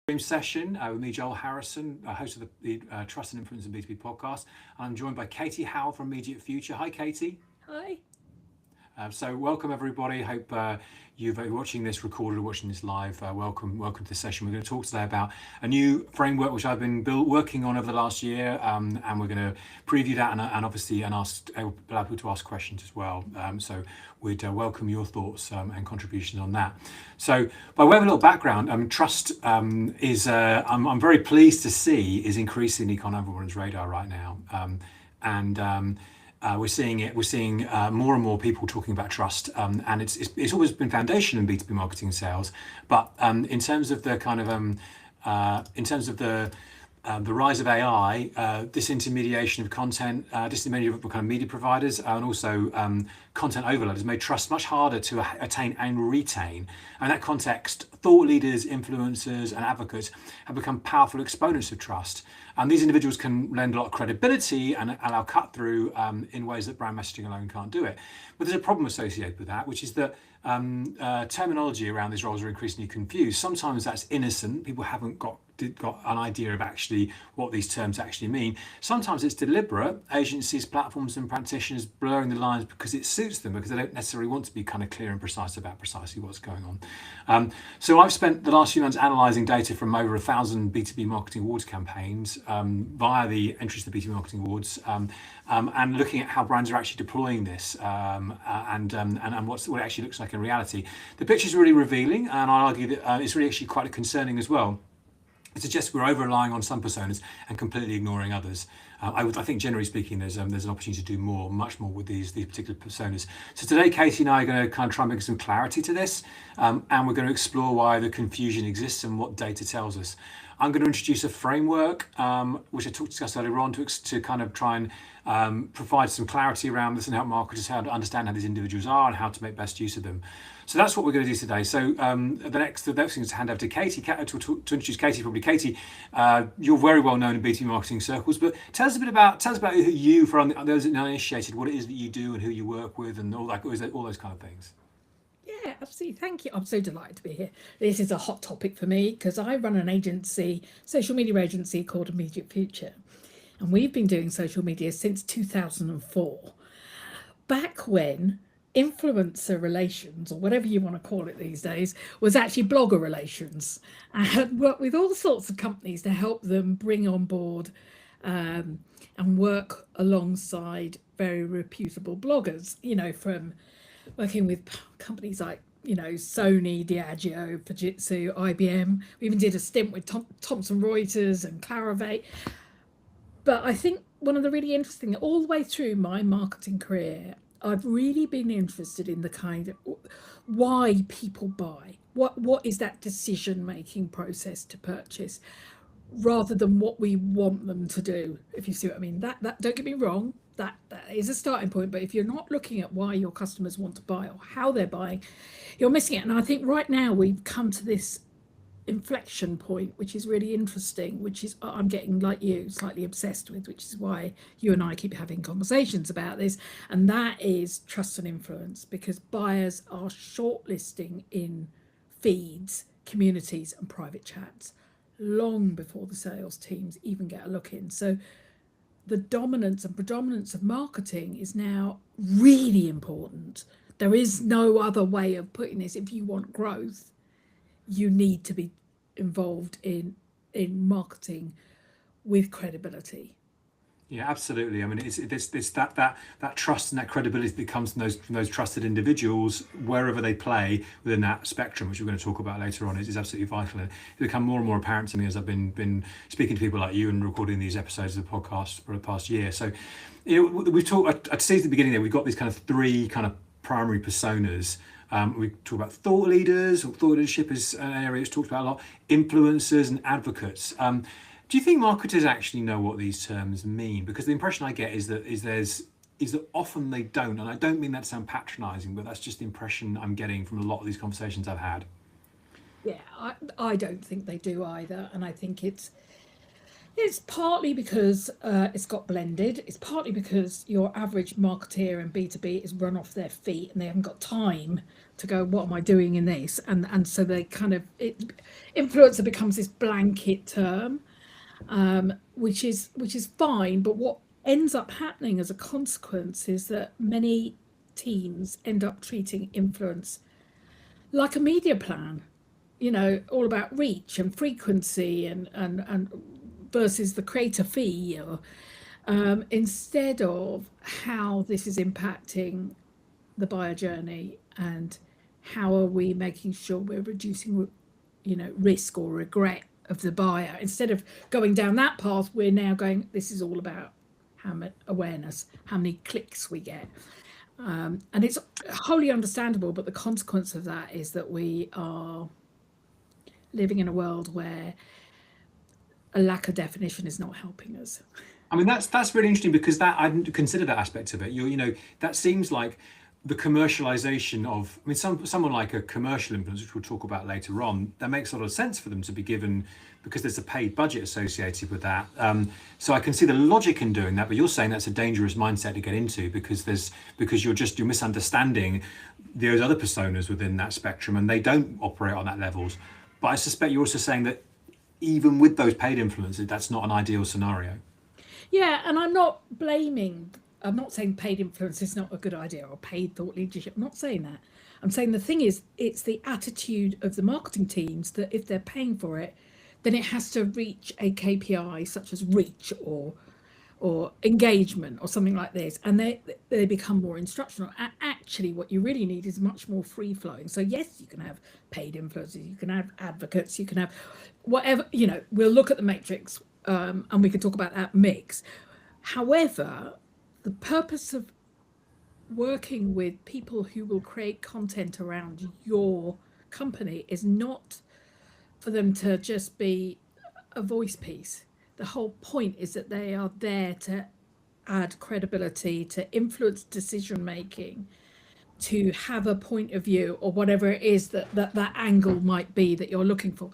Stream session with me, Joel Harrison, host of the Trust and Influence in B2B podcast. I'm joined by Katy Howell from Immediate Future. Hi, Katy. Hi. So welcome everybody. Hope you're watching this recorded or watching this live. Welcome to the session. We're going to talk today about a new framework which I've been working on over the last year, and we're going to preview that and obviously ask allow people to ask questions as well. So we'd welcome your thoughts and contributions on that. So by way of a little background, trust is I'm very pleased to see is increasingly on everyone's radar right now, we're seeing it. We're seeing more and more people talking about trust, and it's always been foundational in B2B marketing and sales. But in terms of the kind of the rise of AI, disintermediation of content, disintermediation of kind of media providers, and also content overload has made trust much harder to attain and retain. And in that context, thought leaders, influencers, and advocates have become powerful exponents of trust. And these individuals can lend a lot of credibility and allow cut through in ways that brand messaging alone can't do it. But there's a problem associated with that, which is that terminology around these roles are increasingly confused. Sometimes that's innocent. People haven't got an idea of actually what these terms actually mean. Sometimes it's deliberate. Agencies, platforms, and practitioners blurring the lines because it suits them, because they don't necessarily want to be kind of clear and precise about precisely what's going on. So I've spent the last few months analysing data from over 1,000 B2B Marketing Awards campaigns via the entries to the B2B Marketing Awards, and looking at how brands are actually deploying this and what it actually looks like in reality. The picture's really revealing, and I argue that it's really actually quite concerning as well. It suggests we're over-relying on some personas and completely ignoring others. I think, generally speaking, there's an opportunity to do much more with these particular personas. So today, Katy and I are going to kind of try and bring some clarity to this, and we're going to explore why the confusion exists and what data tells us. I'm going to introduce a framework, which I discussed earlier on, to kind of try and provide some clarity around this and help marketers how to understand how these individuals are and how to make best use of them. So that's what we're going to do today. So the next thing is to hand over to Katy. To introduce Katy, probably Katy, you're very well known in B2B marketing circles, but tell us about who you, for those that are uninitiated, what it is that you do and who you work with and all those kind of things. Yeah, absolutely. Thank you. I'm so delighted to be here. This is a hot topic for me because I run an agency, social media agency called Immediate Future. And we've been doing social media since 2004. Back when influencer relations, or whatever you want to call it these days, was actually blogger relations. I had worked with all sorts of companies to help them bring on board and work alongside very reputable bloggers, from working with companies like, Sony, Diageo, Fujitsu, IBM. We even did a stint with Thomson Reuters and Clarivate. But I think one of the really interesting, all the way through my marketing career, I've really been interested in the kind of why people buy. What is that decision-making process to purchase, rather than what we want them to do, if you see what I mean. That don't get me wrong, that is a starting point, but if you're not looking at why your customers want to buy or how they're buying, you're missing it. And I think right now we've come to this inflection point, which is really interesting, which is I'm getting, like you, slightly obsessed with, which is why you and I keep having conversations about this, and that is trust and influence, because buyers are shortlisting in feeds, communities, and private chats long before the sales teams even get a look in. So the dominance and predominance of marketing is now really important. There is no other way of putting this. If you want growth, you need to be involved in marketing with credibility. Yeah, absolutely. I mean, it's that trust and that credibility that comes from those trusted individuals wherever they play within that spectrum, which we're going to talk about later on, is absolutely vital. And it's become more and more apparent to me as I've been speaking to people like you and recording these episodes of the podcast for the past year. So, we've talked. I'd say at the beginning there, we've got these kind of three kind of primary personas. We talk about thought leaders, or thought leadership is an area that's talked about a lot, influencers and advocates. Do you think marketers actually know what these terms mean? Because the impression I get is that often they don't, and I don't mean that to sound patronising, but that's just the impression I'm getting from a lot of these conversations I've had. Yeah, I don't think they do either, and I think it's It's partly because it's got blended. It's partly because your average marketeer in B2B is run off their feet and they haven't got time to go, what am I doing in this? And so they kind of, influencer becomes this blanket term, which is fine. But what ends up happening as a consequence is that many teams end up treating influence like a media plan, all about reach and frequency and versus the creator fee, or instead of how this is impacting the buyer journey and how are we making sure we're reducing, risk or regret of the buyer. Instead of going down that path, we're now going, this is all about how much awareness, how many clicks we get. And it's wholly understandable, but the consequence of that is that we are living in a world where a lack of definition is not helping us. I mean, that's really interesting, because that I didn't consider that aspect of it. That seems like the commercialization of, I mean, someone like a commercial influencer, which we'll talk about later on, that makes a lot of sense for them to be given, because there's a paid budget associated with that. So I can see the logic in doing that, but you're saying that's a dangerous mindset to get into, because you're misunderstanding those other personas within that spectrum, and they don't operate on that levels. But I suspect you're also saying that even with those paid influencers, that's not an ideal scenario. Yeah, and I'm not saying paid influence is not a good idea, or paid thought leadership. I'm not saying that. I'm saying the thing is, it's the attitude of the marketing teams that if they're paying for it, then it has to reach a KPI such as reach or engagement or something like this, and they become more instructional. Actually, what you really need is much more free flowing. So yes, you can have paid influencers, you can have advocates, you can have whatever. We'll look at the matrix, and we can talk about that mix. However, the purpose of working with people who will create content around your company is not for them to just be a voice piece. The whole point is that they are there to add credibility, to influence decision making, to have a point of view, or whatever it is that angle might be that you're looking for,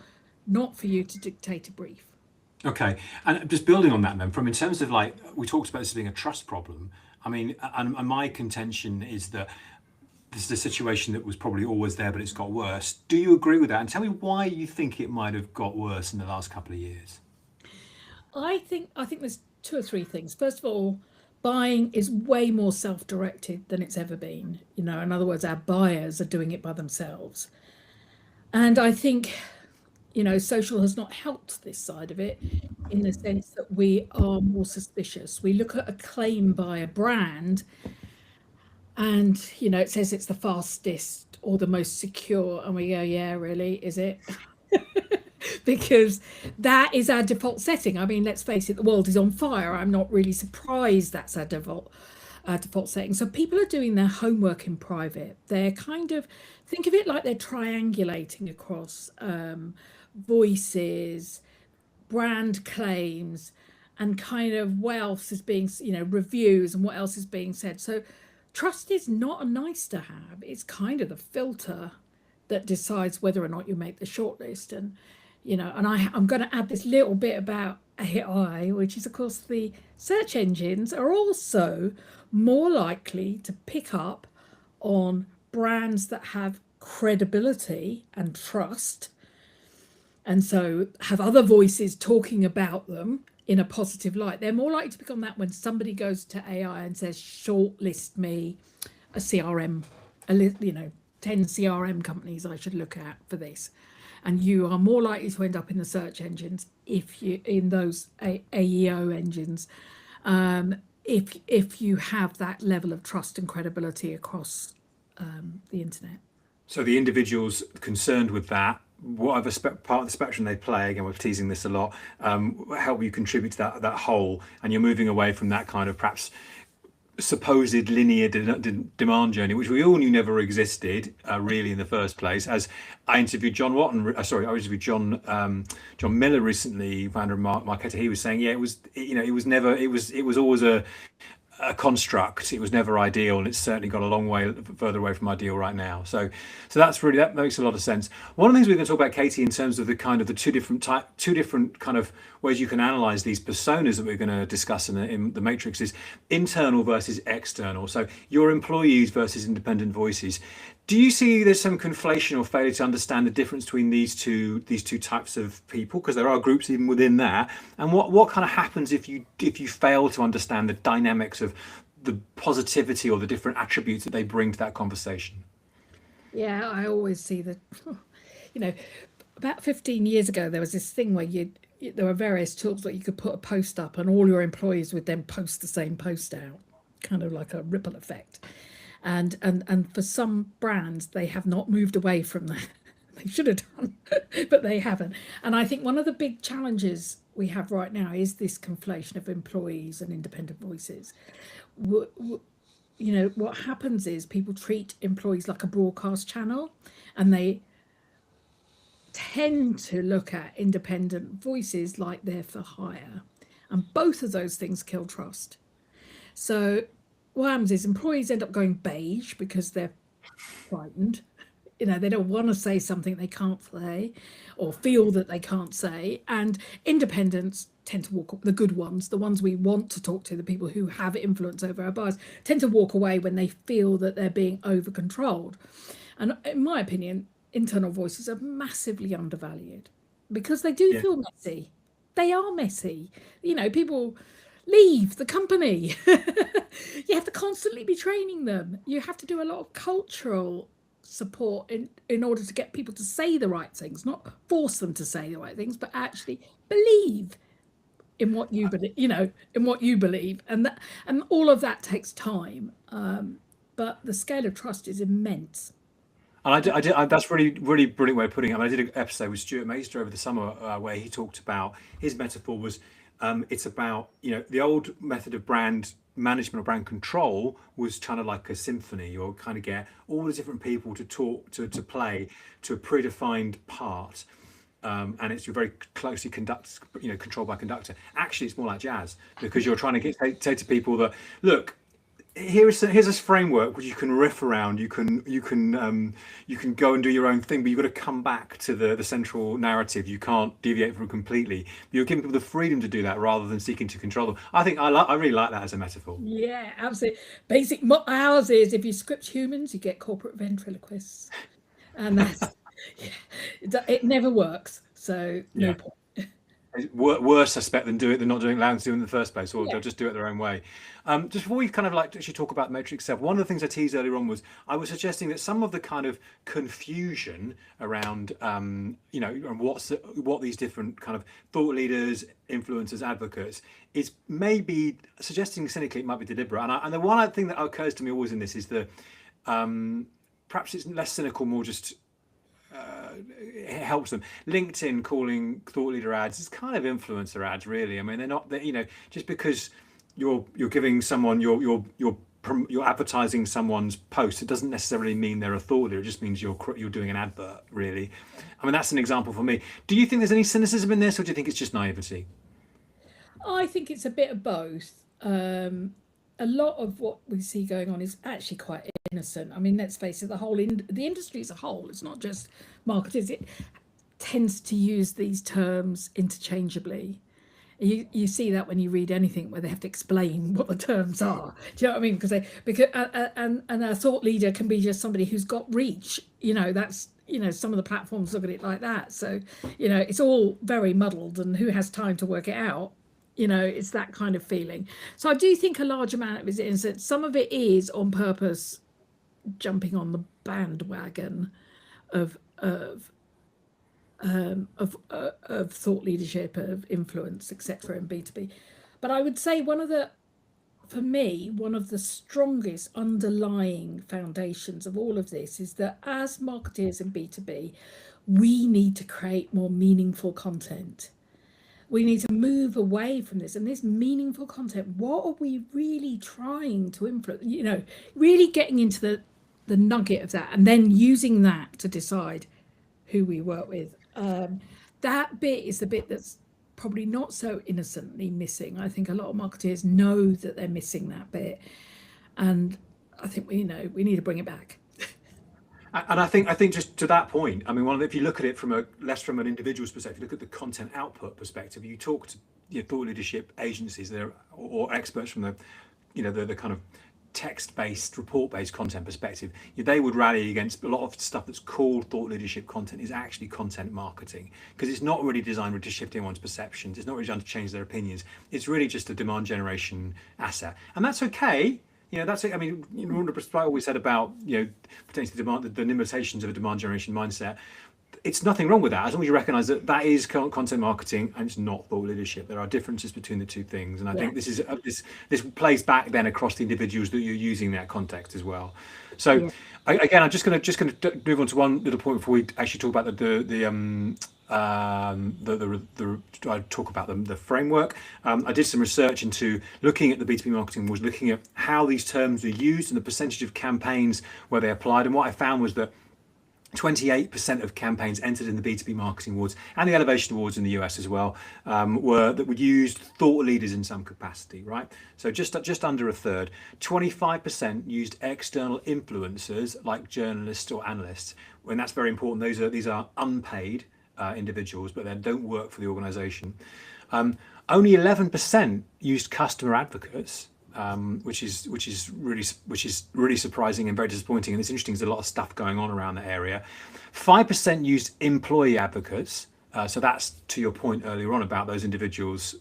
not for you to dictate a brief. Okay, and just building on that then, from in terms of, like, we talked about this being a trust problem. I mean, and my contention is that this is a situation that was probably always there, but it's got worse. Do you agree with that? And tell me why you think it might have got worse in the last couple of years. I think there's two or three things. First of all, buying is way more self-directed than it's ever been. In other words, our buyers are doing it by themselves. And I think, social has not helped this side of it, in the sense that we are more suspicious. We look at a claim by a brand and, it says it's the fastest or the most secure. And we go, yeah, really, is it? Because that is our default setting. I mean, let's face it, the world is on fire. I'm not really surprised that's our default setting. So people are doing their homework in private. They're kind of, think of it like they're triangulating across voices, brand claims, and kind of what else is being, reviews and what else is being said. So trust is not a nice to have. It's kind of the filter that decides whether or not you make the shortlist. And I'm going to add this little bit about AI, which is, of course, the search engines are also more likely to pick up on brands that have credibility and trust, and so have other voices talking about them in a positive light. They're more likely to pick on that when somebody goes to AI and says, shortlist me a CRM, 10 CRM companies I should look at for this. And you are more likely to end up in the search engines in those AEO engines, if you have that level of trust and credibility across the internet. So the individuals concerned with that, whatever part of the spectrum they play, again, we're teasing this a lot, help you contribute to that whole, and you're moving away from that kind of perhaps supposed linear demand journey, which we all knew never existed really in the first place. As I interviewed John Watton, I interviewed John Miller recently, founder of Marketing. He was saying, yeah, it was always a a construct. It was never ideal, and it's certainly got a long way further away from ideal right now. So that makes a lot of sense. One of the things we're going to talk about, Katy, in terms of the two different kind of ways you can analyze these personas that we're going to discuss in the matrix, is internal versus external. So your employees versus independent voices. Do you see there's some conflation or failure to understand the difference between these two types of people? Because there are groups even within that. And what kind of happens if you fail to understand the dynamics of the positivity or the different attributes that they bring to that conversation? Yeah, I always see that, about 15 years ago, there was this thing where there were various tools that you could put a post up and all your employees would then post the same post out, kind of like a ripple effect. And for some brands, they have not moved away from that. They should have done, but they haven't. And I think one of the big challenges we have right now is this conflation of employees and independent voices. What happens is people treat employees like a broadcast channel, and they tend to look at independent voices like they're for hire. And both of those things kill trust. So what happens is employees end up going beige because they're frightened. They don't want to say something they can't say or feel that they can't say. And independents tend to walk, the good ones, the ones we want to talk to, the people who have influence over our buyers, tend to walk away when they feel that they're being over controlled. And in my opinion, internal voices are massively undervalued because they do feel messy. They are messy. People leave the company. You have to constantly be training them. You have to do a lot of cultural support in order to get people to say the right things, not force them to say the right things, but actually believe in what you believe, in what you believe. And all of that takes time. But the scale of trust is immense. And I did that's really, really brilliant way of putting it. I did an episode with Stuart Maister over the summer where he talked about, his metaphor was, it's about, the old method of brand management or brand control was kind of like a symphony. You'll kind of get all the different people to talk, to play to a predefined part. And you're very closely controlled by conductor. Actually, it's more like jazz, because you're trying to say to people that, look, here's a framework which you can riff around. You can go and do your own thing, but you've got to come back to the central narrative. You can't deviate from it completely. You're giving people the freedom to do that rather than seeking to control them. I think I really like that as a metaphor. Yeah, absolutely. Basic ours is, if you script humans, you get corporate ventriloquists, and that's it never works. So no point. Worse suspect than not doing allowing to do it in the first place, or they'll just do it their own way. Just before we kind of like actually talk about the matrix itself, one of the things I teased earlier on was I was suggesting that some of the kind of confusion around what these different kind of thought leaders, influencers, advocates is maybe suggesting cynically it might be deliberate. And the one thing that occurs to me always in this is the perhaps it's less cynical, more just it helps them. LinkedIn calling thought leader ads is kind of influencer ads, really. I mean, they're not, just because you're giving someone you're advertising someone's post, it doesn't necessarily mean they're a thought leader. It just means you're doing an advert, really. I mean, that's an example for me. Do you think there's any cynicism in this, or do you think it's just naivety? I think it's a bit of both. A lot of what we see going on is actually quite innocent. I mean, let's face it, the industry as a whole, it's not just marketers, it tends to use these terms interchangeably. You see that when you read anything where they have to explain what the terms are. Do you know what I mean? Because a thought leader can be just somebody who's got reach. That's some of the platforms look at it like that. So it's all very muddled, and who has time to work it out? It's that kind of feeling. So I do think a large amount of it is innocent. Some of it is on purpose, jumping on the bandwagon of thought leadership, of influence, etc. in B2B. But I would say for me, one of the strongest underlying foundations of all of this is that as marketeers in B2B, we need to create more meaningful content. We need to move away from this, and this meaningful content, what are we really trying to influence? Really getting into the nugget of that, and then using that to decide who we work with. That bit is the bit that's probably not so innocently missing. I think a lot of marketeers know that they're missing that bit, and I think we need to bring it back. And I think just to that point, I mean, if you look at it from less from an individual's perspective, look at the content output perspective. You talk to thought leadership agencies there or experts from the kind of text-based, report-based content perspective, they would rally against a lot of stuff that's called thought leadership content is actually content marketing, because it's not really designed to shift anyone's perceptions. It's not really designed to change their opinions. It's really just a demand generation asset, and that's okay. That's it. I mean, despite what we said about potentially the limitations of a demand generation mindset, it's nothing wrong with that, as long as you recognize that that is content marketing and it's not thought leadership. There are differences between the two things, and I think this plays back then across the individuals that you're using in that context as well. So again, I'm just going to move on to one little point before we actually talk about the framework. I did some research into looking at the B2B marketing awards, looking at how these terms are used and the percentage of campaigns where they applied, and what I found was that 28% of campaigns entered in the B2B Marketing Awards and the Elevation Awards in the US as well were used thought leaders in some capacity, right? So just under a third. 25% used external influencers like journalists or analysts, and that's very important. These are unpaid individuals, but they don't work for the organization. Only 11% used customer advocates. Which is really surprising and very disappointing. And it's interesting. There's a lot of stuff going on around that area. 5% used employee advocates. So that's to your point earlier on about those individuals.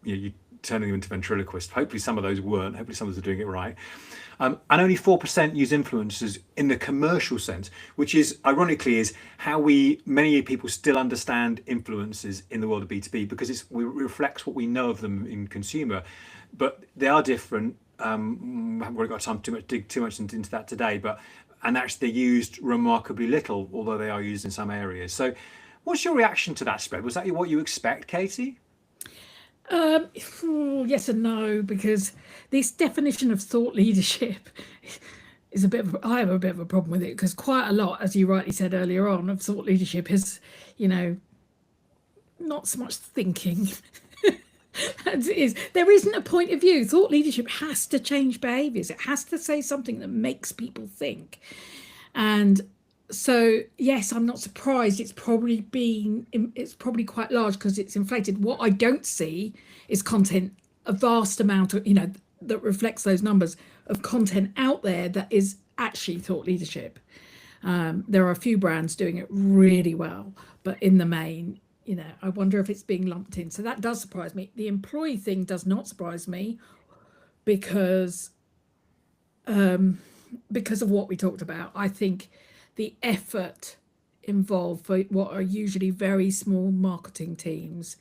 You turning them into ventriloquists. Hopefully some of those weren't. Hopefully some of those are doing it right. And only 4% use influencers in the commercial sense, which is ironically is how many people still understand influencers in the world of B2B, because it reflects what we know of them in consumer. But they are different. I haven't really got time to dig too much into that today, and actually they're used remarkably little, although they are used in some areas. So what's your reaction to that spread? Was that what you expect, Katy? Yes and no, because this definition of thought leadership is I have a bit of a problem with it, because quite a lot, as you rightly said earlier on, of thought leadership is, not so much thinking. There isn't a point of view. Thought leadership has to change behaviors. It has to say something that makes people think. And so, yes, I'm not surprised. It's probably quite large because it's inflated. What I don't see is content, a vast amount of, that reflects those numbers of content out there that is actually thought leadership. There are a few brands doing it really well, but in the main, I wonder if it's being lumped in. So that does surprise me. The employee thing does not surprise me because of what we talked about. I think the effort involved for what are usually very small marketing teams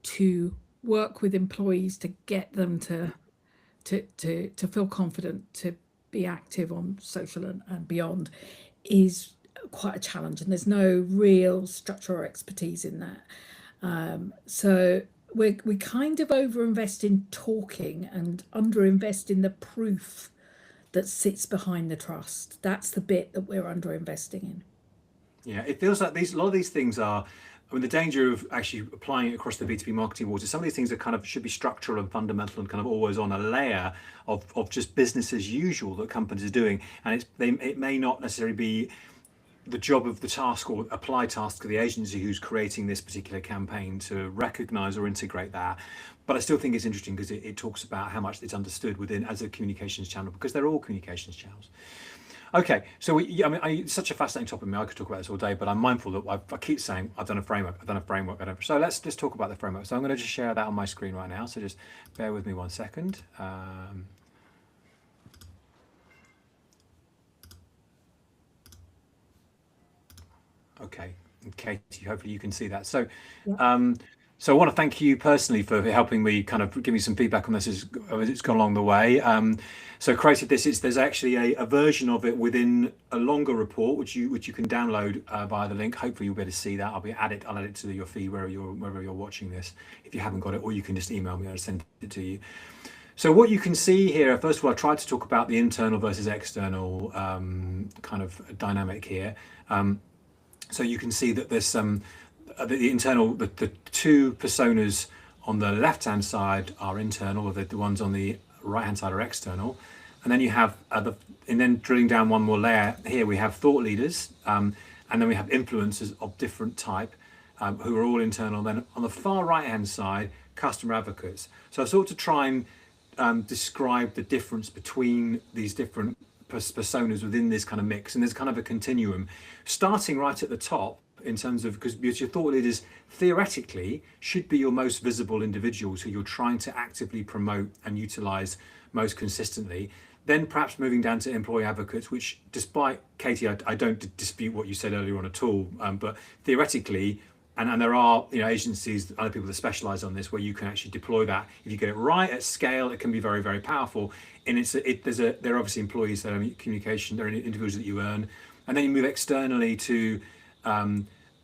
to work with employees to get them to feel confident to be active on social and beyond is quite a challenge, and there's no real structure or expertise in that. So we kind of overinvest in talking and underinvest in the proof that sits behind the trust. That's the bit that we're underinvesting in. Yeah, it feels like a lot of these things are. I mean, the danger of actually applying it across the B2B marketing awards is some of these things are should be structural and fundamental and kind of always on a layer of just business as usual that companies are doing, and it may not necessarily be the job of the task or applied task of the agency who's creating this particular campaign to recognize or integrate that. But I still think it's interesting because it talks about how much it's understood within as a communications channel, because they're all communications channels. Okay, so it's such a fascinating topic. I could talk about this all day, but I'm mindful that I keep saying I've done a framework. So let's just talk about the framework. So I'm going to just share that on my screen right now. So just bear with me 1 second. Okay, Katy, hopefully you can see that. So, so I want to thank you personally for helping me kind of give me some feedback on this as it's gone along the way. So created this. There's actually a version of it within a longer report, which you can download via the link. Hopefully you'll be able to see that. I'll add it to your feed wherever you're watching this, if you haven't got it, or you can just email me and I'll send it to you. So what you can see here, first of all, I tried to talk about the internal versus external kind of dynamic here. So you can see that there's the internal, the two personas on the left-hand side are internal, or the ones on the right-hand side are external. And then you have, and then drilling down one more layer here, we have thought leaders, and then we have influencers of different type, who are all internal. Then on the far right-hand side, customer advocates. So I sought to try and describe the difference between these different personas within this kind of mix, and there's kind of a continuum, starting right at the top in terms of, because your thought leaders theoretically should be your most visible individuals who you're trying to actively promote and utilize most consistently. Then perhaps moving down to employee advocates, which, despite Katie, I don't dispute what you said earlier on at all, but theoretically, and there are agencies, other people that specialize on this, where you can actually deploy that. If you get it right at scale, it can be very, very powerful. And there are obviously employees that are communication, there are individuals that you earn. And then you move externally to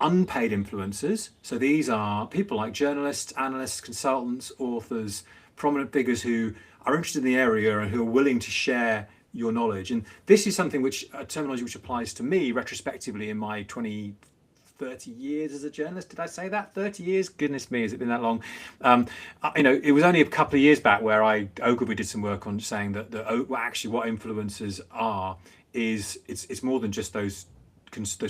unpaid influencers. So these are people like journalists, analysts, consultants, authors, prominent figures who are interested in the area and who are willing to share your knowledge. And this is something which, a terminology which applies to me retrospectively in my 30 years as a journalist. Did I say that? 30 years? Goodness me, has it been that long? It was only a couple of years back where Ogilvy did some work on saying that actually what influencers are is it's more than just those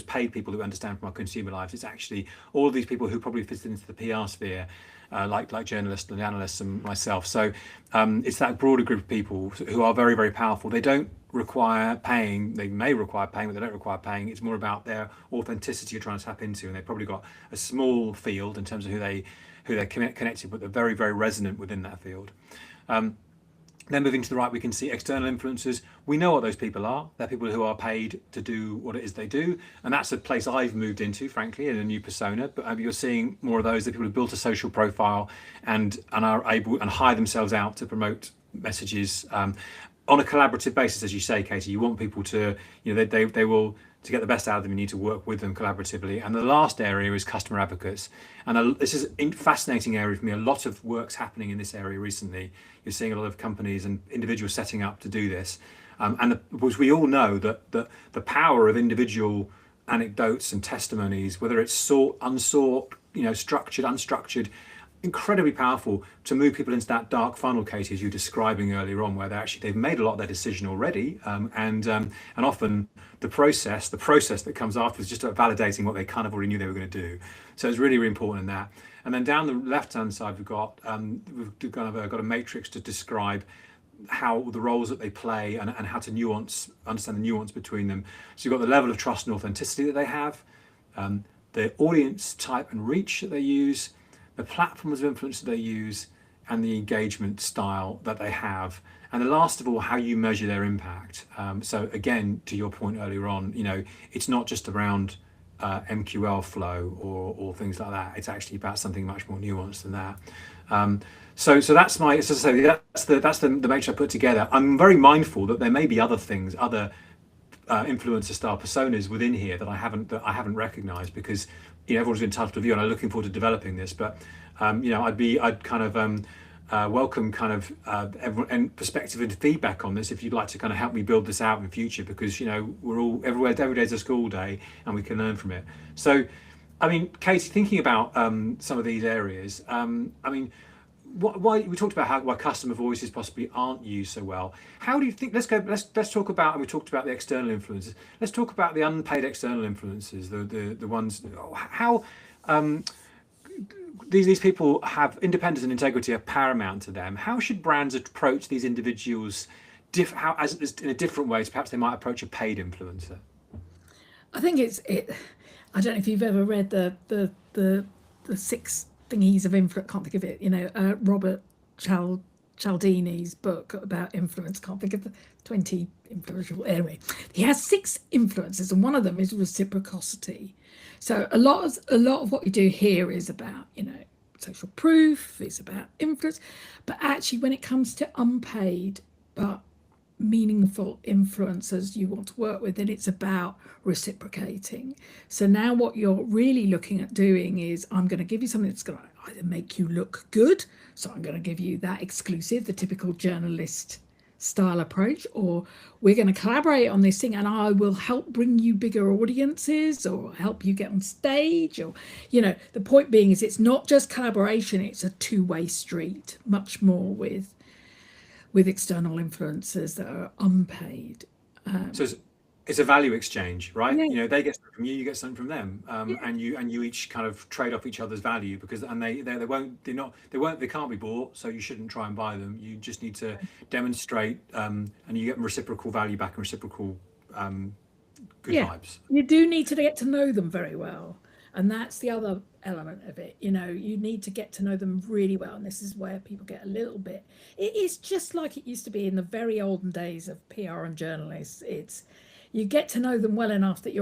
paid people who understand from our consumer lives. It's actually all of these people who probably fit into the PR sphere, like journalists and analysts and myself. So it's that broader group of people who are very, very powerful. They don't require paying. They may require paying, but they don't require paying. It's more about their authenticity you're trying to tap into, and they've probably got a small field in terms of who they're connected, but they're very, very resonant within that field. Then moving to the right, we can see external influencers. We know what those people are. They're people who are paid to do what it is they do. And that's a place I've moved into, frankly, in a new persona. But you're seeing more of those, the people who built a social profile and are able and hire themselves out to promote messages on a collaborative basis, as you say, Katie. You want people to, they will, to get the best out of them, you need to work with them collaboratively. And the last area is customer advocates. And this is a fascinating area for me. A lot of work's happening in this area recently. You're seeing a lot of companies and individuals setting up to do this. Because we all know that the power of individual anecdotes and testimonies, whether it's sought, unsought, structured, unstructured, incredibly powerful to move people into that dark funnel, Katie, as you were describing earlier on, where they've made a lot of their decision already, and often the process that comes after is just about validating what they kind of already knew they were going to do. So it's really, really important in that. And then down the left-hand side, we've got a matrix to describe how the roles that they play and how to understand the nuance between them. So you've got the level of trust and authenticity that they have, the audience type and reach that they use, the platforms of influence that they use, and the engagement style that they have. And the last of all, how you measure their impact. So again, to your point earlier on, it's not just around MQL flow or things like that. It's actually about something much more nuanced than that. So that's that's the matrix I put together. I'm very mindful that there may be other things, other influencer style personas within here that I haven't recognized, because everyone's been in touch with you and I'm looking forward to developing this. But I'd kind of welcome kind of everyone perspective and feedback on this if you'd like to kind of help me build this out in the future, because we're all every day's a school day and we can learn from it. So Katie, thinking about some of these areas, why we talked about why customer voices possibly aren't used so well. How do you think? Let's talk about, and we talked about the external influences. Let's talk about the unpaid external influences, the ones how these people have independence and integrity are paramount to them. How should brands approach these individuals in a different way? Perhaps they might approach a paid influencer. I think I don't know if you've ever read the 6 thingies of influence. Can't think of it. Robert Cialdini's book about influence. Can't think of the 20 influential. Anyway, he has 6 influences, and one of them is reciprocity. So a lot of what we do here is about social proof. It's about influence, but actually, when it comes to unpaid but meaningful influencers you want to work with, then it's about reciprocating. So now what you're really looking at doing is, I'm going to give you something that's going to either make you look good, so I'm going to give you that exclusive, the typical journalist style approach, or we're going to collaborate on this thing and I will help bring you bigger audiences or help you get on stage, or the point being is it's not just collaboration, it's a two-way street, much more with external influencers that are unpaid. So it's a value exchange, right? Yeah, They get something from you, you get something from them, yeah, and you each kind of trade off each other's value because they can't be bought, so you shouldn't try and buy them. You just need to demonstrate, and you get reciprocal value back and reciprocal good yeah. vibes. You do need to get to know them very well, and that's the other element of it. You need to get to know them really well, and this is where people get a little bit. It is just like it used to be in the very olden days of PR and journalists. It's you get to know them well enough that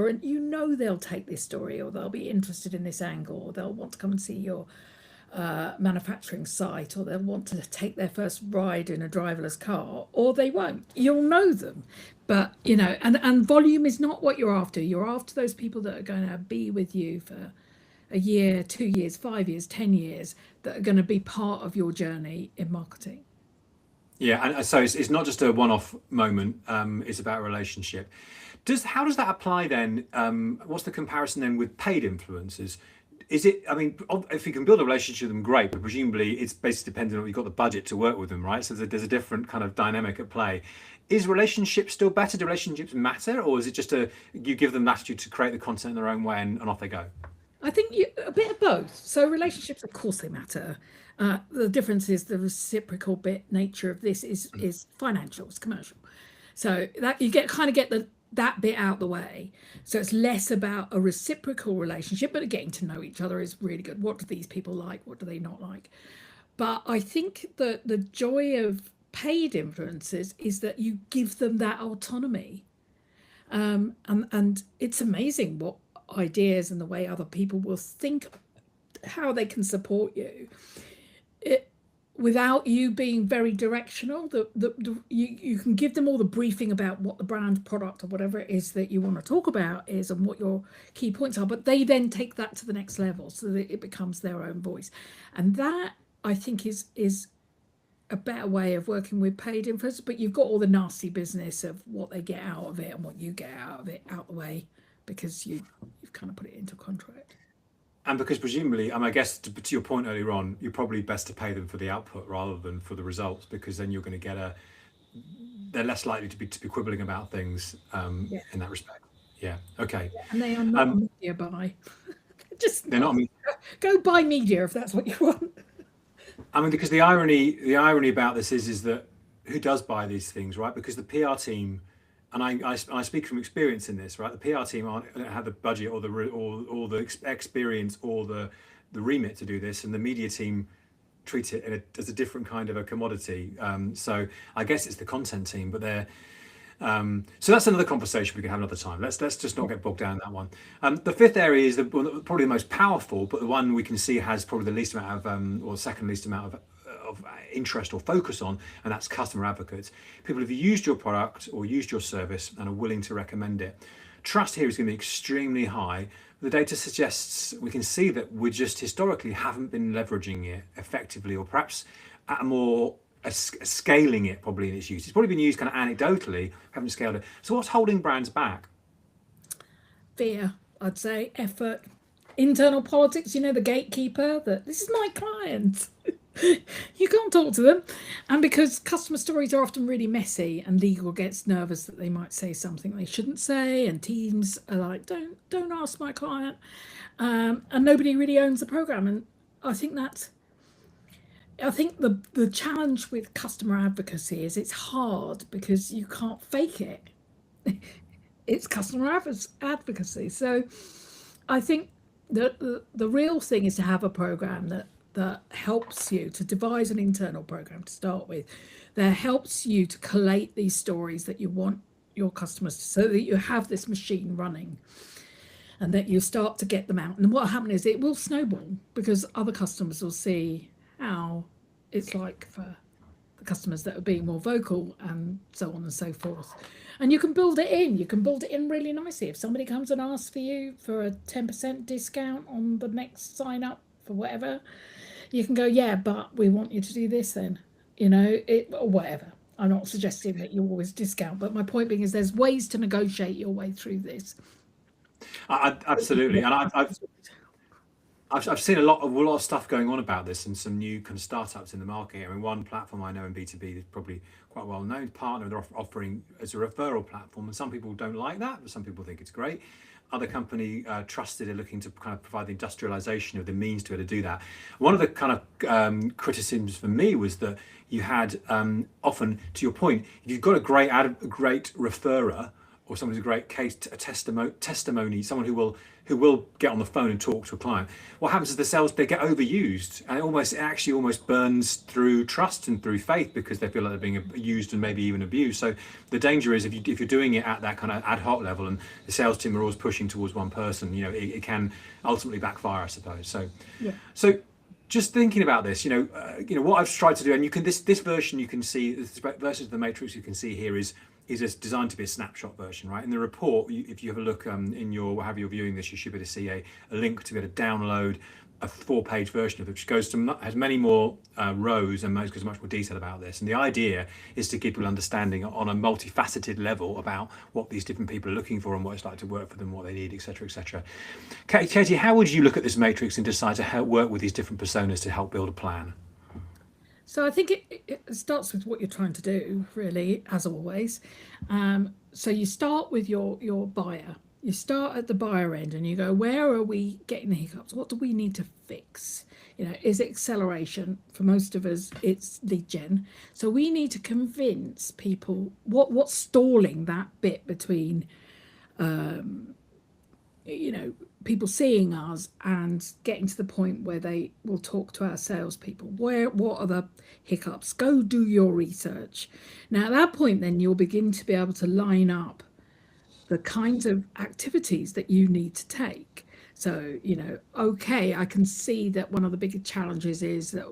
they'll take this story, or they'll be interested in this angle, or they'll want to come and see your manufacturing site, or they'll want to take their first ride in a driverless car, or they won't. You'll know them, but and volume is not what you're after. You're after those people that are going to be with you for a year, 2 years, 5 years, 10 years, that are going to be part of your journey in marketing. Yeah, and so it's not just a one-off moment. It's about a relationship. How does that apply then? What's the comparison then with paid influencers? Is it? I mean, if you can build a relationship with them, great. But presumably, it's basically dependent on you've got the budget to work with them, right? So there's a different kind of dynamic at play. Is relationships still better? Do relationships matter, or is it just you give them latitude to create the content in their own way and off they go? I think a bit of both. So relationships, of course, they matter. The difference is the reciprocal nature of this is financial, it's commercial. So that you get that bit out the way. So it's less about a reciprocal relationship, but getting to know each other is really good. What do these people like? What do they not like? But I think that the joy of paid influencers is that you give them that autonomy. And it's amazing what ideas and the way other people will think, how they can support you. Without you being very directional, you can give them all the briefing about what the brand, product, or whatever it is that you want to talk about is and what your key points are, but they then take that to the next level so that it becomes their own voice. And that, I think, is a better way of working with paid influencers, but you've got all the nasty business of what they get out of it and what you get out of it out the way, because you've kind of put it into a contract. And because presumably, I guess to your point earlier on, you're probably best to pay them for the output rather than for the results, because then you're going to get they're less likely to be quibbling about things in that respect. Yeah. Okay. Yeah, and they are not a media buy. They're not. Go buy media if that's what you want. Because the irony about this is that who does buy these things, right? Because the PR team, and I speak from experience in this, right? The PR team don't have the budget or the experience or the remit to do this, and the media team treat it as a different kind of a commodity. So I guess it's the content team, but they're so that's another conversation we can have another time. Let's just not get bogged down in that one. The fifth area is probably the most powerful, but the one we can see has probably the least amount of or second least amount of interest or focus on, and that's customer advocates. People who've used your product or used your service and are willing to recommend it. Trust here is going to be extremely high. The data suggests we can see that we just historically haven't been leveraging it effectively, or perhaps at a more scaling it probably in its use. It's probably been used kind of anecdotally, haven't scaled it. So what's holding brands back? Fear, I'd say, effort, internal politics, the gatekeeper, that this is my client. You can't talk to them. And because customer stories are often really messy and legal gets nervous that they might say something they shouldn't say, and teams are like, don't ask my client. And nobody really owns the program. And I think the challenge with customer advocacy is it's hard because you can't fake it. It's customer advocacy. So I think the real thing is to have a program that helps you to devise an internal program to start with, that helps you to collate these stories that you want your customers to, so that you have this machine running and that you start to get them out. And what happens is it will snowball because other customers will see how it's like for the customers that are being more vocal and so on and so forth. And you can build it in. You can build it in really nicely. If somebody comes and asks for you for a 10% discount on the next sign up for whatever, you can go, yeah, but we want you to do this then, or whatever. I'm not suggesting that you always discount, but my point being is there's ways to negotiate your way through this. Absolutely, and I've seen a lot of stuff going on about this, and some new kind of startups in the market. I mean, one platform I know in B2B is probably quite well known, partner they're offering as a referral platform, and some people don't like that, but some people think it's great. Other company trusted are looking to kind of provide the industrialization of the means to be able to do that. One of the kind of criticisms for me was that you had often, to your point, if you've got a great referrer, or someone who's a great testimony, someone who will get on the phone and talk to a client. What happens is they get overused, and it actually almost burns through trust and through faith, because they feel like they're being used and maybe even abused. So the danger is if you're doing it at that kind of ad hoc level, and the sales team are always pushing towards one person, it can ultimately backfire, I suppose. So, yeah. So just thinking about this, what I've tried to do, and you can this version you can see, this version of the matrix you can see here is designed to be a snapshot version, right? In the report, if you have a look in your, however you're viewing this, you should be able to see a link to be able to download a 4-page version of it, which has many more rows and goes much more detail about this. And the idea is to give people understanding on a multifaceted level about what these different people are looking for and what it's like to work for them, what they need, etc., etc. Katy, how would you look at this matrix and decide to help work with these different personas to help build a plan? So I think it starts with what you're trying to do, really, as always. So you start with your buyer. You start at the buyer end and you go, where are we getting the hiccups? What do we need to fix? Is it acceleration? For most of us, it's lead gen. So we need to convince people what's stalling that bit between people seeing us and getting to the point where they will talk to our salespeople. What are the hiccups? Go do your research. Now, at that point, then you'll begin to be able to line up the kinds of activities that you need to take. So, okay, I can see that one of the bigger challenges is that,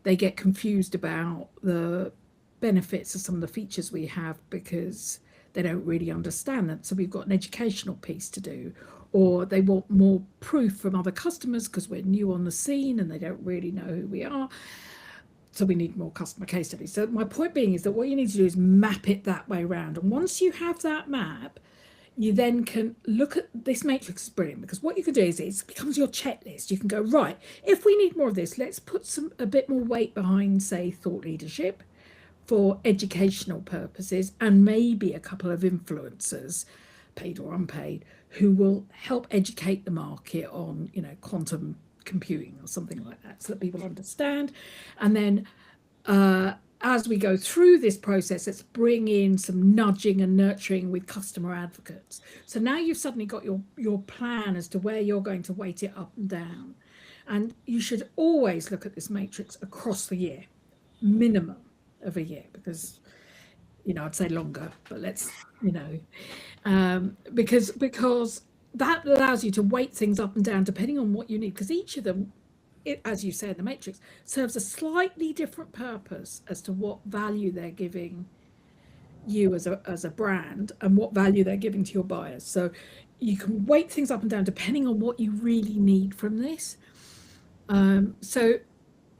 they get confused about the benefits of some of the features we have because they don't really understand them. So we've got an educational piece to do, or they want more proof from other customers because we're new on the scene and they don't really know who we are. So we need more customer case studies. So my point being is that what you need to do is map it that way around. And once you have that map, you then can look at this matrix. Is brilliant, because what you can do is it becomes your checklist. You can go, right, if we need more of this, let's put a bit more weight behind, say, thought leadership for educational purposes, and maybe a couple of influencers, paid or unpaid, who will help educate the market on, quantum computing or something like that, so that people understand. And then as we go through this process, let's bring in some nudging and nurturing with customer advocates. So now you've suddenly got your plan as to where you're going to weight it up and down. And you should always look at this matrix across the year, minimum of a year, because I'd say longer, but let's because that allows you to weight things up and down depending on what you need, because each of them, as you say in the matrix, serves a slightly different purpose as to what value they're giving you as a brand and what value they're giving to your buyers. So you can weight things up and down depending on what you really need from this. So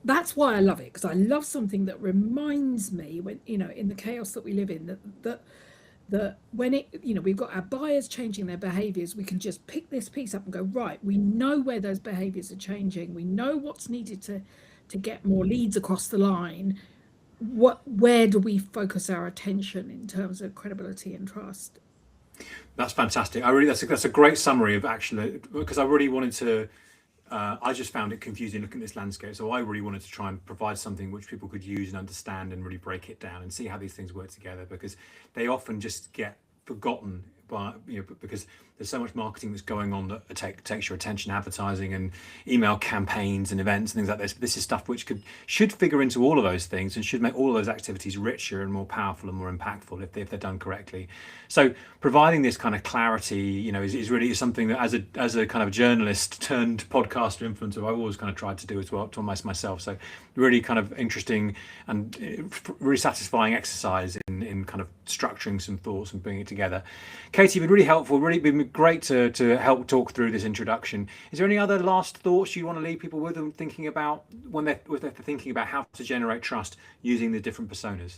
that's why I love it, because I love something that reminds me, when in the chaos that we live in, that when we've got our buyers changing their behaviors, we can just pick this piece up and go, right, we know where those behaviors are changing, we know what's needed to get more leads across the line. Where do we focus our attention in terms of credibility and trust? That's fantastic. That's a great summary of actually, because I really wanted to. I just found it confusing looking at this landscape, so I really wanted to try and provide something which people could use and understand and really break it down and see how these things work together, because they often just get forgotten by because there's so much marketing that's going on that takes your attention, advertising and email campaigns and events and things like this. But this is stuff which should figure into all of those things and should make all of those activities richer and more powerful and more impactful if they're done correctly. So providing this kind of clarity, is really something that as a kind of journalist turned podcaster influencer, I've always kind of tried to do as well, to almost myself. So really kind of interesting and really satisfying exercise in kind of structuring some thoughts and bringing it together. Katie, you've been really helpful, really been great to help talk through this introduction. Is there any other last thoughts you want to leave people with them thinking about when they're thinking about how to generate trust using the different personas?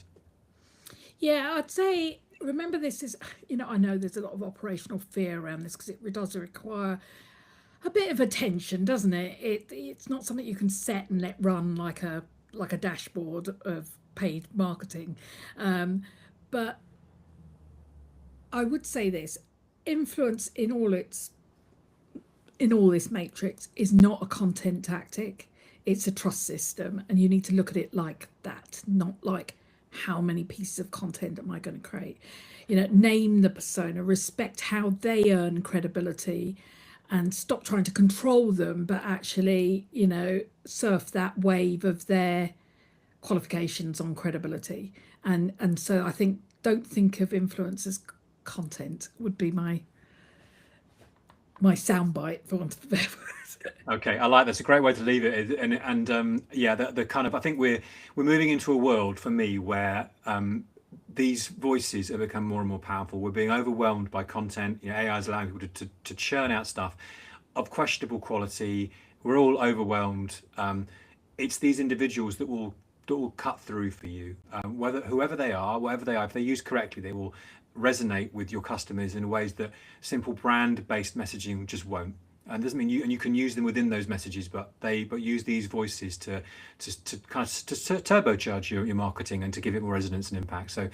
Yeah, I'd say remember this is, I know there's a lot of operational fear around this because it does require a bit of attention, doesn't it? It's not something you can set and let run like a dashboard of paid marketing. But I would say this: influence in all this matrix is not a content tactic. It's a trust system, and you need to look at it like that, not like how many pieces of content am I going to create. Name the persona, respect how they earn credibility, and stop trying to control them, but actually, surf that wave of their qualifications on credibility. And so I think don't think of influence as content would be my soundbite, for want of a better word. Okay, I like that's a great way to leave it. And yeah, the kind of I think we're moving into a world for me where these voices have become more and more powerful. We're being overwhelmed by content. AI is allowing people to churn out stuff of questionable quality. We're all overwhelmed. It's these individuals that will cut through for you, whoever they are, whatever they are. If they're used correctly, they will resonate with your customers in ways that simple brand-based messaging just won't. And doesn't mean you can use them within those messages, but use these voices to kind of to turbocharge your marketing and to give it more resonance and impact. So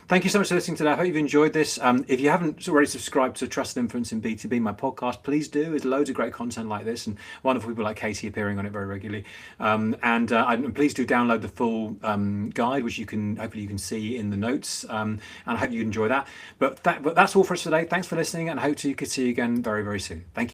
thank you so much for listening today. I hope you've enjoyed this. If you haven't already subscribed to Trust and Influence in B2B, my podcast, please do. There's loads of great content like this and wonderful people like Katy appearing on it very regularly. And please do download the full guide, which hopefully you can see in the notes. And I hope you enjoy that. But that's all for us today. Thanks for listening, and I hope to see you again very, very soon. Thank you.